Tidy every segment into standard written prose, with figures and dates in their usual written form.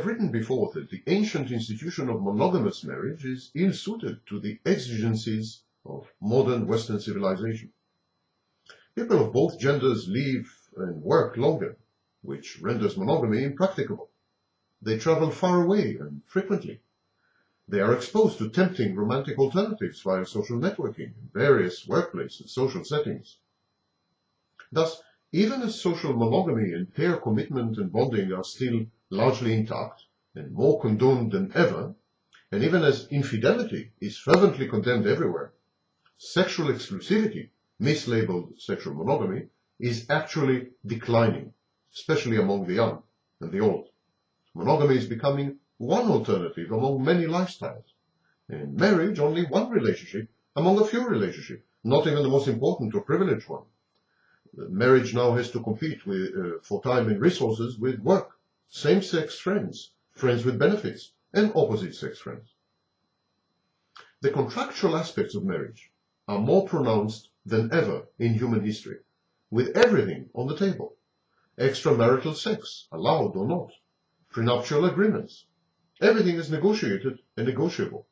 I've written before that the ancient institution of monogamous marriage is ill-suited to the exigencies of modern Western civilization. People of both genders live and work longer, which renders monogamy impracticable. They travel far away and frequently. They are exposed to tempting romantic alternatives via social networking in various workplace and social settings. Thus, even as social monogamy and pair commitment and bonding are still largely intact and more condoned than ever, and even as infidelity is fervently condemned everywhere, sexual exclusivity, mislabeled sexual monogamy, is actually declining, especially among the young and the old. Monogamy is becoming one alternative among many lifestyles, and marriage only one relationship among a few relationships, not even the most important or privileged one. Marriage now has to compete for time and resources with work, same-sex friends, friends with benefits, and opposite-sex friends. The contractual aspects of marriage are more pronounced than ever in human history, with everything on the table. Extramarital sex, allowed or not, prenuptial agreements. Everything is negotiated and negotiable.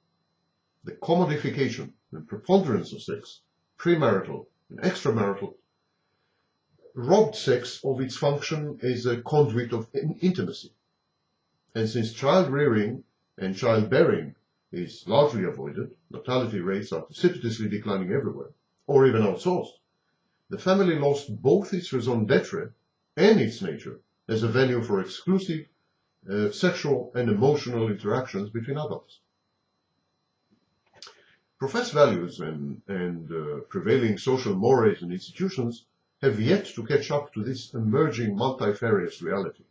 The commodification and preponderance of sex, premarital and extramarital, robbed sex of its function as a conduit of intimacy. And since child rearing and childbearing is largely avoided, natality rates are precipitously declining everywhere, or even outsourced, the family lost both its raison d'etre and its nature as a venue for exclusive sexual and emotional interactions between adults. Professed values and prevailing social mores and institutions have yet to catch up to this emerging multifarious reality.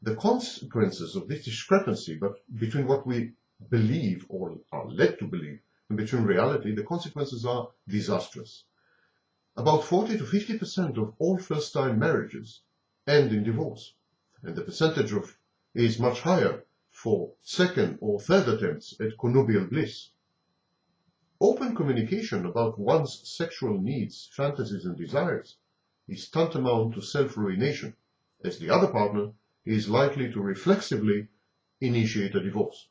The consequences of this discrepancy between what we believe or are led to believe and between reality, the consequences are disastrous. About 40 to 50% of all first-time marriages end in divorce, and the percentage is much higher for second or third attempts at connubial bliss. Open communication about one's sexual needs, fantasies, and desires is tantamount to self-ruination, as the other partner is likely to reflexively initiate a divorce.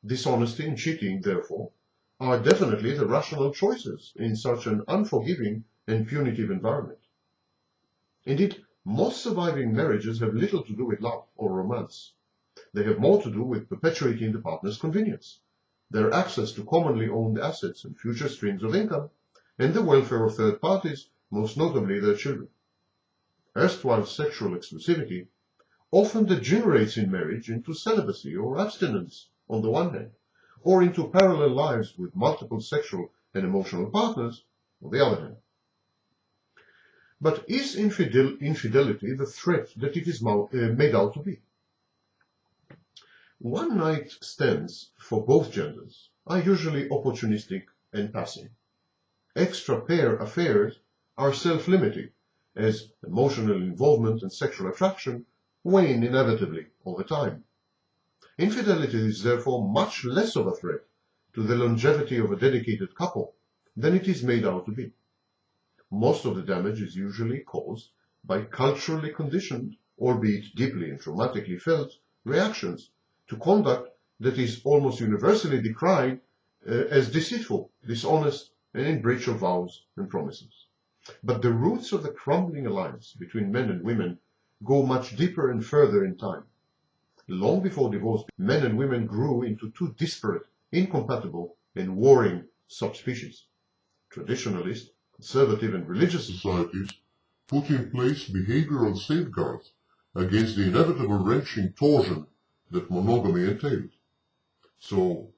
Dishonesty and cheating, therefore, are definitely the rational choices in such an unforgiving and punitive environment. Indeed, most surviving marriages have little to do with love or romance. They have more to do with perpetuating the partner's convenience, their access to commonly owned assets and future streams of income, and the welfare of third parties, most notably their children. Erstwhile sexual exclusivity often degenerates in marriage into celibacy or abstinence on the one hand, or into parallel lives with multiple sexual and emotional partners on the other hand. But is infidelity the threat that it is made out to be? One-night stands for both genders are usually opportunistic and passing. Extra-pair affairs are self-limiting, as emotional involvement and sexual attraction wane inevitably over time. Infidelity is therefore much less of a threat to the longevity of a dedicated couple than it is made out to be. Most of the damage is usually caused by culturally conditioned, albeit deeply and traumatically felt, reactions to conduct that is almost universally decried as deceitful, dishonest, and in breach of vows and promises. But the roots of the crumbling alliance between men and women go much deeper and further in time. Long before divorce, men and women grew into two disparate, incompatible, and warring subspecies. Traditionalist, conservative, and religious societies put in place behavioral safeguards against the inevitable wrenching torsion that monogamy entailed. So,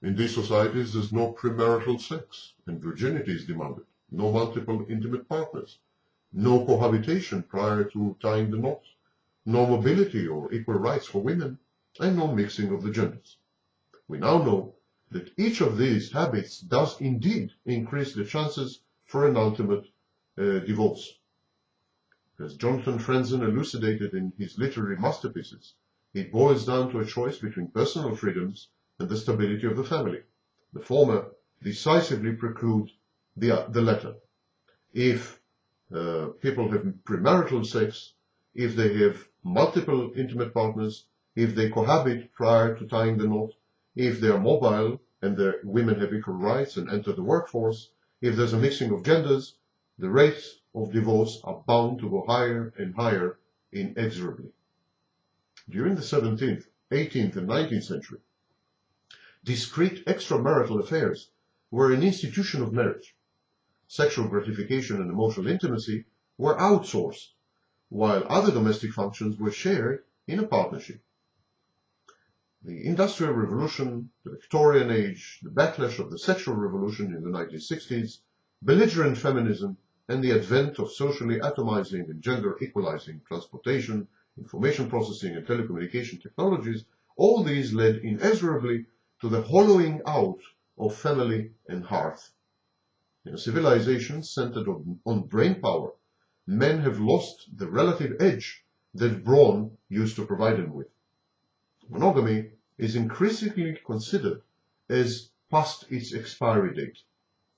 in these societies, there's no premarital sex, and virginity is demanded, no multiple intimate partners, no cohabitation prior to tying the knot, no mobility or equal rights for women, and no mixing of the genders. We now know that each of these habits does indeed increase the chances for an ultimate divorce. As Jonathan Franzen elucidated in his literary masterpieces, it boils down to a choice between personal freedoms and the stability of the family. The former decisively preclude the latter. If people have premarital sex, if they have multiple intimate partners, if they cohabit prior to tying the knot, if they are mobile and the women have equal rights and enter the workforce, if there's a mixing of genders, the rates of divorce are bound to go higher and higher inexorably. During the 17th, 18th, and 19th century, discrete extramarital affairs were an institution of marriage. Sexual gratification and emotional intimacy were outsourced, while other domestic functions were shared in a partnership. The Industrial Revolution, the Victorian Age, the backlash of the sexual revolution in the 1960s, belligerent feminism, and the advent of socially atomizing and gender equalizing transportation, information processing, and telecommunication technologies, all these led inexorably to the hollowing out of family and hearth. In a civilization centered on brain power, men have lost the relative edge that brawn used to provide them with. Monogamy is increasingly considered as past its expiry date,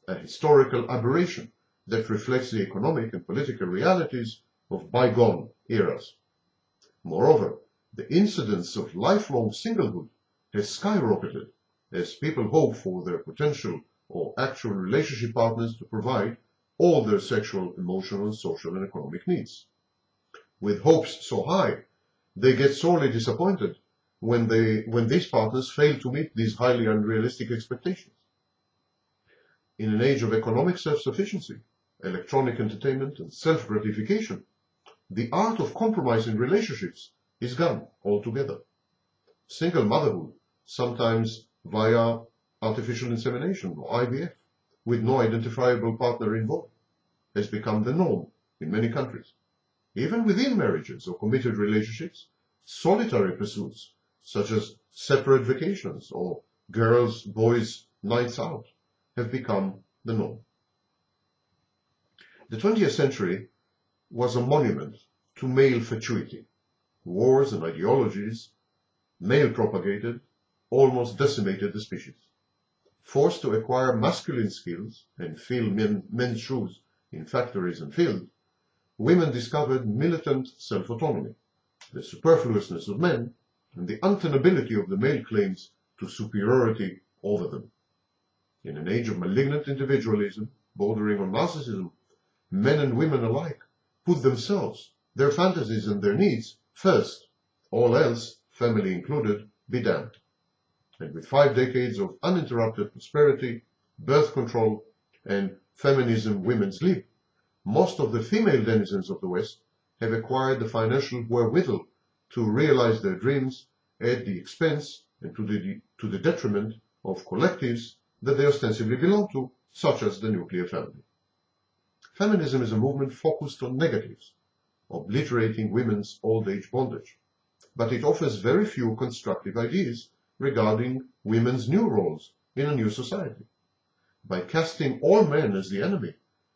a historical aberration that reflects the economic and political realities of bygone eras. Moreover, the incidence of lifelong singlehood has skyrocketed as people hope for their potential or actual relationship partners to provide all their sexual, emotional, social, and economic needs. With hopes so high, they get sorely disappointed when these partners fail to meet these highly unrealistic expectations. In an age of economic self-sufficiency, electronic entertainment, and self-gratification, the art of compromise in relationships is gone altogether. Single motherhood, sometimes via artificial insemination or IVF, with no identifiable partner involved, has become the norm in many countries. Even within marriages or committed relationships, solitary pursuits, such as separate vacations or girls' boys' nights out, have become the norm. The 20th century was a monument to male fatuity. Wars and ideologies, male-propagated, almost decimated the species. Forced to acquire masculine skills and fill men's shoes in factories and fields, women discovered militant self-autonomy, the superfluousness of men, and the untenability of the male claims to superiority over them. In an age of malignant individualism, bordering on narcissism, men and women alike put themselves, their fantasies and their needs first, all else, family included, be damned. And with 5 decades of uninterrupted prosperity, birth control, and feminism women's lib, most of the female denizens of the West have acquired the financial wherewithal to realize their dreams at the expense and to the detriment of collectives that they ostensibly belong to, such as the nuclear family. Feminism is a movement focused on negatives, obliterating women's old-age bondage, but it offers very few constructive ideas regarding women's new roles in a new society. By casting all men as the enemy,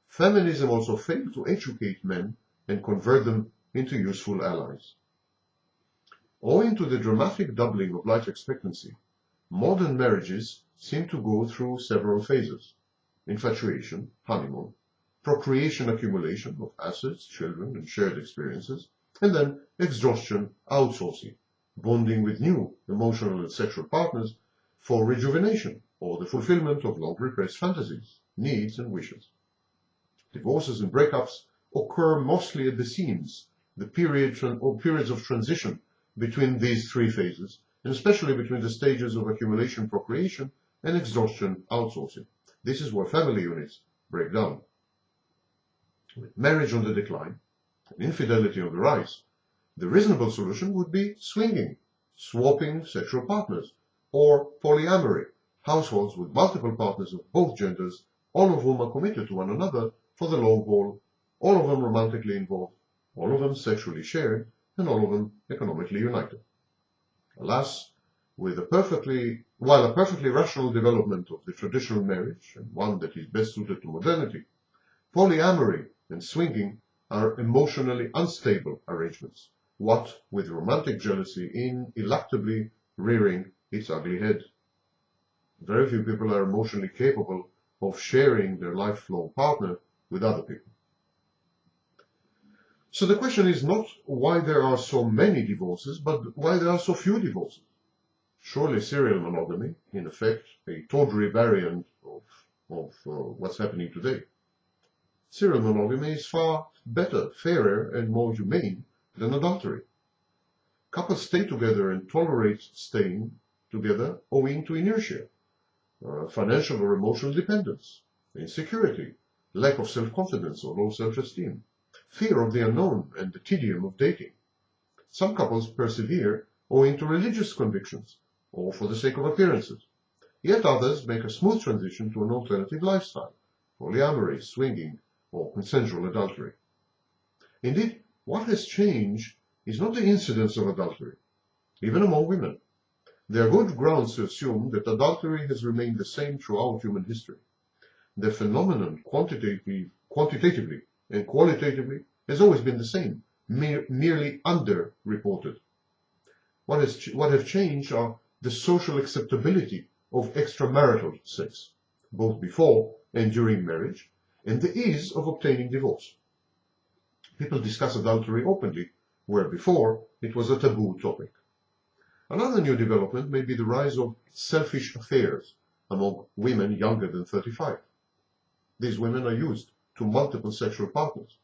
feminism also failed to educate men and convert them into useful allies. Owing to the dramatic doubling of life expectancy, modern marriages seem to go through several phases: infatuation, honeymoon, procreation, accumulation of assets, children, and shared experiences, and then exhaustion, outsourcing, bonding with new emotional and sexual partners for rejuvenation or the fulfillment of long-repressed fantasies, needs, and wishes. Divorces and breakups occur mostly at the seams, the periods of transition between these 3 phases, and especially between the stages of accumulation, procreation, and exhaustion, outsourcing. This is where family units break down. With marriage on the decline and infidelity on the rise, the reasonable solution would be swinging, swapping sexual partners, or polyamory, households with multiple partners of both genders, all of whom are committed to one another for the long haul, all of them romantically involved, all of them sexually shared, and all of them economically united. Alas, while a perfectly rational development of the traditional marriage, and one that is best suited to modernity, polyamory and swinging are emotionally unstable arrangements, what with romantic jealousy ineluctably rearing its ugly head. Very few people are emotionally capable of sharing their lifelong partner with other people. So the question is not why there are so many divorces, but why there are so few divorces. Surely serial monogamy, in effect, a tawdry variant of what's happening today. Serial monogamy is far better, fairer, and more humane than adultery. Couples stay together and tolerate staying together owing to inertia, financial or emotional dependence, insecurity, lack of self-confidence or low self-esteem, fear of the unknown and the tedium of dating. Some couples persevere owing to religious convictions or for the sake of appearances. Yet others make a smooth transition to an alternative lifestyle, polyamory, swinging, or consensual adultery. Indeed, what has changed is not the incidence of adultery, even among women. There are good grounds to assume that adultery has remained the same throughout human history. The phenomenon quantitatively and qualitatively has always been the same, merely underreported. What have changed are the social acceptability of extramarital sex, both before and during marriage, and the ease of obtaining divorce. People discuss adultery openly, where before it was a taboo topic. Another new development may be the rise of selfish affairs among women younger than 35. These women are used to multiple sexual partners.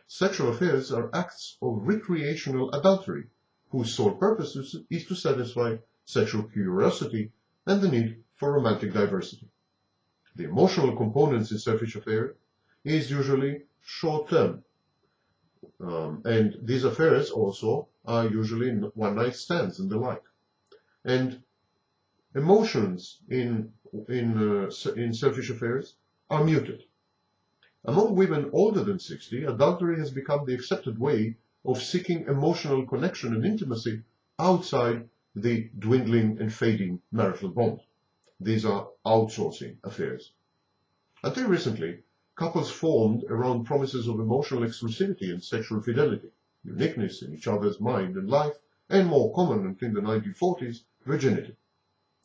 Sexual affairs are acts of recreational adultery, whose sole purpose is to satisfy sexual curiosity and the need for romantic diversity. The emotional components in selfish affairs is usually short-term, and these affairs also are usually one-night stands and the like. And emotions in selfish affairs are muted. Among women older than 60, adultery has become the accepted way of seeking emotional connection and intimacy outside the dwindling and fading marital bond. These are outsourcing affairs. Until recently, couples formed around promises of emotional exclusivity and sexual fidelity, uniqueness in each other's mind and life, and more common until the 1940s, virginity.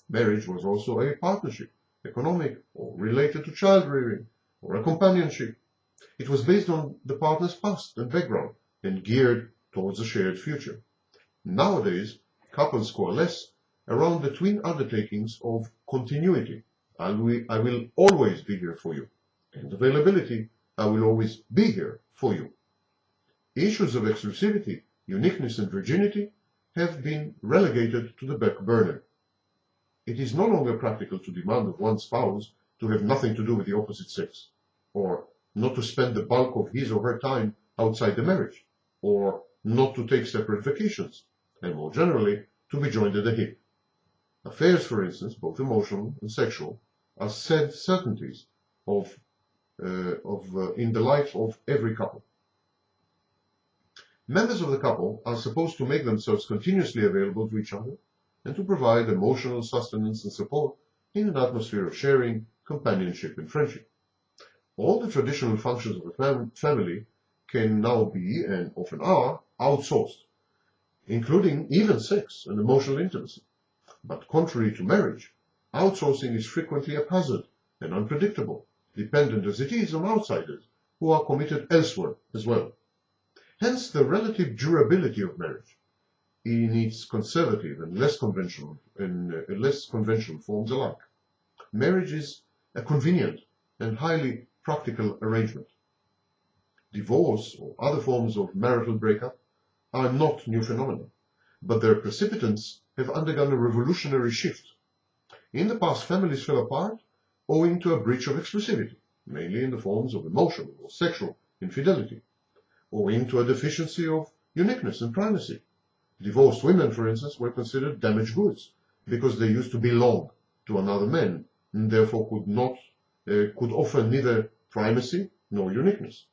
Marriage was also a partnership, economic or related to child rearing, or a companionship. It was based on the partner's past and background and geared towards a shared future. Nowadays, couples coalesce around the twin undertakings of continuity. I will always be here for you. And availability, I will always be here for you. Issues of exclusivity, uniqueness, and virginity have been relegated to the back burner. It is no longer practical to demand of one spouse to have nothing to do with the opposite sex, or not to spend the bulk of his or her time outside the marriage, or not to take separate vacations, and more generally, to be joined at the hip. Affairs, for instance, both emotional and sexual, are said certainties in the life of every couple. Members of the couple are supposed to make themselves continuously available to each other and to provide emotional sustenance and support in an atmosphere of sharing, companionship, and friendship. All the traditional functions of the family can now be, and often are, outsourced, including even sex and emotional intimacy. But contrary to marriage, outsourcing is frequently haphazard and unpredictable, dependent as it is on outsiders who are committed elsewhere as well. Hence the relative durability of marriage in its conservative and less conventional forms alike. Marriage is a convenient and highly practical arrangement. Divorce or other forms of marital breakup are not new phenomena, but their precipitants have undergone a revolutionary shift. In the past, families fell apart owing to a breach of exclusivity, mainly in the forms of emotional or sexual infidelity, owing to a deficiency of uniqueness and primacy. Divorced women, for instance, were considered damaged goods because they used to belong to another man and therefore could offer neither primacy nor uniqueness.